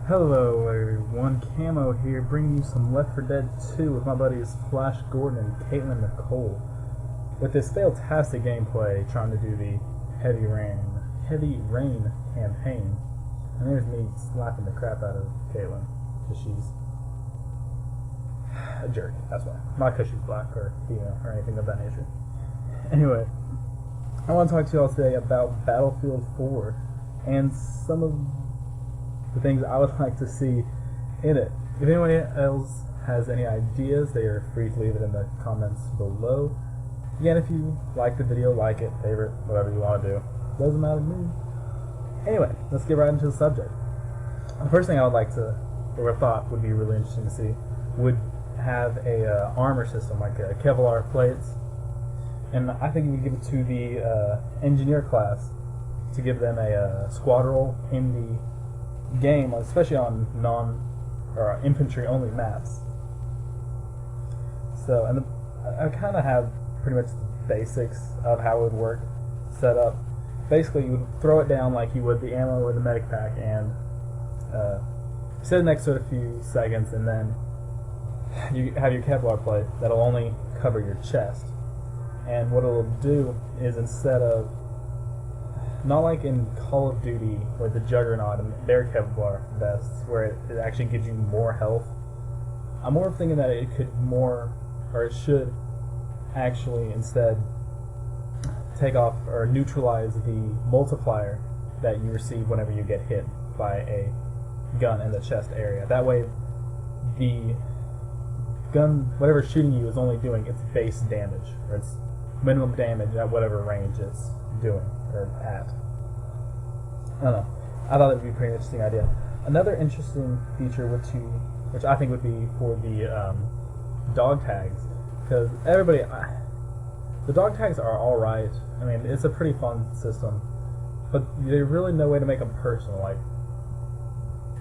Hello everyone, Camo here, bringing you some Left 4 Dead 2 with my buddies Flash Gordon and Caitlin Nicole. With this fantastic gameplay, trying to do the Heavy Rain campaign. And there's me slapping the crap out of Caitlin, because she's a jerk, that's why. Not because she's black or female or anything of that nature. Anyway, I want to talk to you all today about Battlefield 4 and some of the things I would like to see in it. If anyone else has any ideas, they are free to leave it in the comments below. Again, if you like the video, like it, favorite, whatever you want to do. Doesn't matter to me. Anyway, let's get right into the subject. The first thing I would like to, or I thought would be really interesting to see, would have a armor system, like Kevlar plates. And I think we would give it to the engineer class to give them a squad role in the game, especially on infantry only maps. So, and I kind of have pretty much the basics of how it would work set up. Basically, you would throw it down like you would the ammo or the medic pack, and sit next to it a few seconds, and then you have your Kevlar plate that'll only cover your chest. And what it'll do is, instead of, not like in Call of Duty or the Juggernaut and their Kevlar vests, where it actually gives you more health, I'm more thinking that it should actually instead take off or neutralize the multiplier that you receive whenever you get hit by a gun in the chest area. That way, the gun, whatever's shooting you, is only doing its base damage, or its minimum damage at whatever range it's doing, or at. I don't know. I thought it would be a pretty interesting idea. Another interesting feature which I think would be for the dog tags, because the dog tags are alright. I mean, it's a pretty fun system, but there's really no way to make them personal. Like,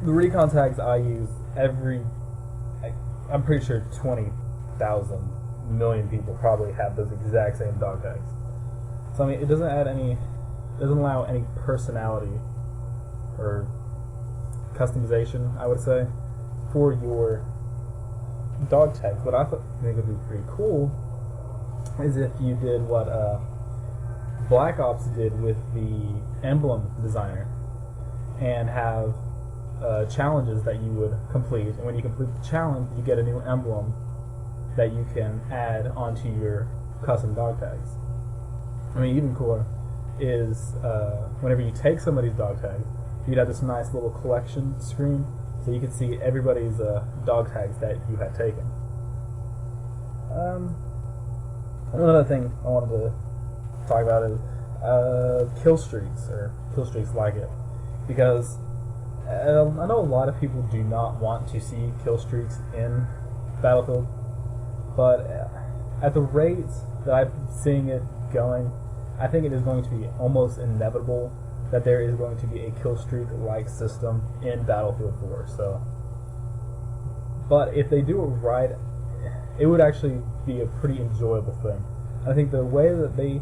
the recon tags I use, I'm pretty sure 20,000 million people probably have those exact same dog tags. So I mean, it doesn't allow any personality or customization, I would say, for your dog tags. What I think would be pretty cool is if you did what Black Ops did with the emblem designer, and have challenges that you would complete, and when you complete the challenge, you get a new emblem that you can add onto your custom dog tags. I mean, even cooler is whenever you take somebody's dog tag, you'd have this nice little collection screen, so you could see everybody's dog tags that you had taken. Another thing I wanted to talk about is kill streaks, or kill streaks like it, because I know a lot of people do not want to see kill streaks in Battlefield, but at the rate that I'm seeing it going, I think it is going to be almost inevitable that there is going to be a kill streak like system in Battlefield 4. So, but if they do it right, it would actually be a pretty enjoyable thing. I think the way that they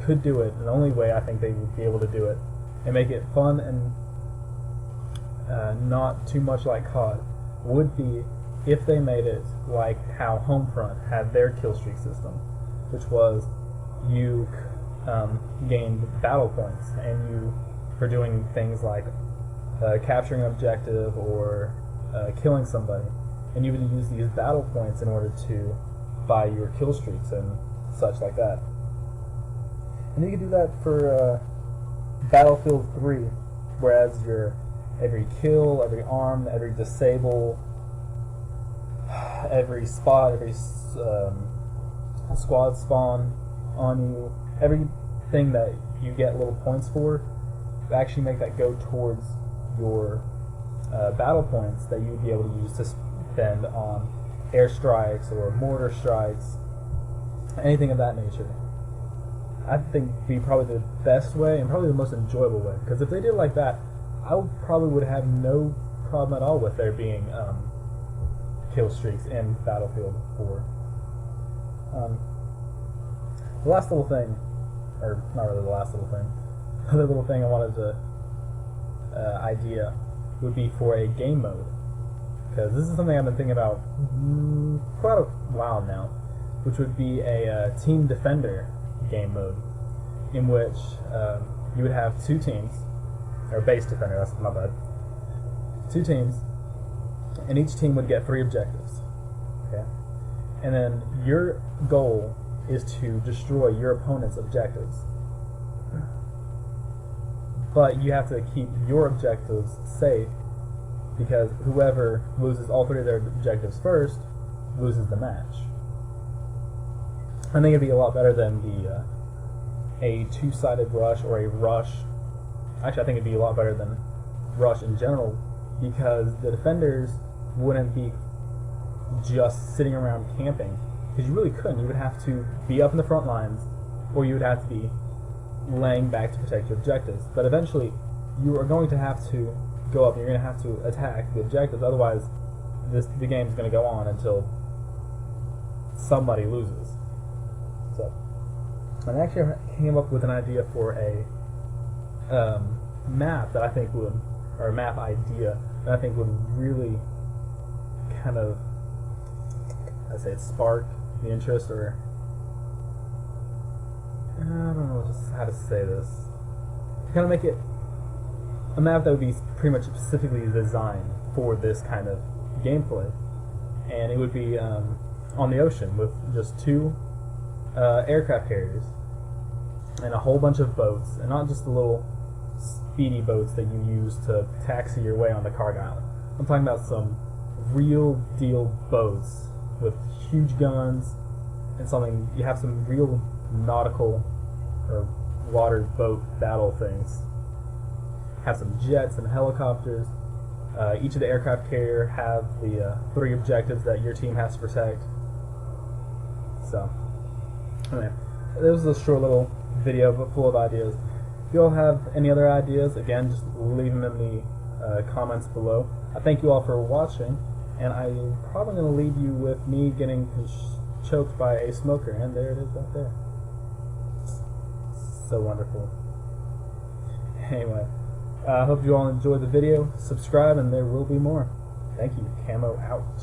could do it, and the only way I think they would be able to do it and make it fun and not too much like COD, would be if they made it like how Homefront had their kill streak system, which was you gained battle points, and you, for doing things like capturing an objective or killing somebody, and you would use these battle points in order to buy your kill streaks and such like that. And you can do that for Battlefield 3, whereas your every kill, every arm, every disable, every spot, every squad spawn on you, everything that you get little points for, actually make that go towards your battle points that you'd be able to use to spend on airstrikes or mortar strikes, anything of that nature. I think would be probably the best way and probably the most enjoyable way, because if they did it like that, I would have no problem at all with there being kill streaks in Battlefield 4. The last little thing, or not really the last little thing, the little thing I wanted to idea would be for a game mode, because this is something I've been thinking about quite a while now, which would be a team defender game mode, in which you would have two teams, or base defender, that's my bad, two teams, and each team would get 3 objectives, okay? And then your goal is to destroy your opponent's objectives. But you have to keep your objectives safe, because whoever loses all 3 of their objectives first loses the match. I think it'd be a lot better than a 2-sided rush or a rush. Actually, I think it'd be a lot better than rush in general, because the defenders wouldn't be just sitting around camping, because you really couldn't. You would have to be up in the front lines, or you would have to be laying back to protect your objectives. But eventually, you are going to have to go up and you're going to have to attack the objectives. Otherwise, the game's going to go on until somebody loses. So, I actually came up with an idea for a map that I think would, or a map idea that I think would really kind of, I'd say, spark the interest, or I don't know just how to say this. Kind of make it a map that would be pretty much specifically designed for this kind of gameplay, and it would be on the ocean with just 2 aircraft carriers and a whole bunch of boats, and not just the little speedy boats that you use to taxi your way on the cargo island. I'm talking about some real deal boats with huge guns and something. You have some real nautical or water boat battle things. Have some jets and helicopters. Each of the aircraft carrier have the 3 objectives that your team has to protect. So, anyway, this was a short little video but full of ideas. If you all have any other ideas, again, just leave them in the comments below. I thank you all for watching, and I'm probably going to leave you with me getting choked by a smoker, and there it is right there. So wonderful. Anyway, I hope you all enjoyed the video. Subscribe and there will be more. Thank you. Camo out.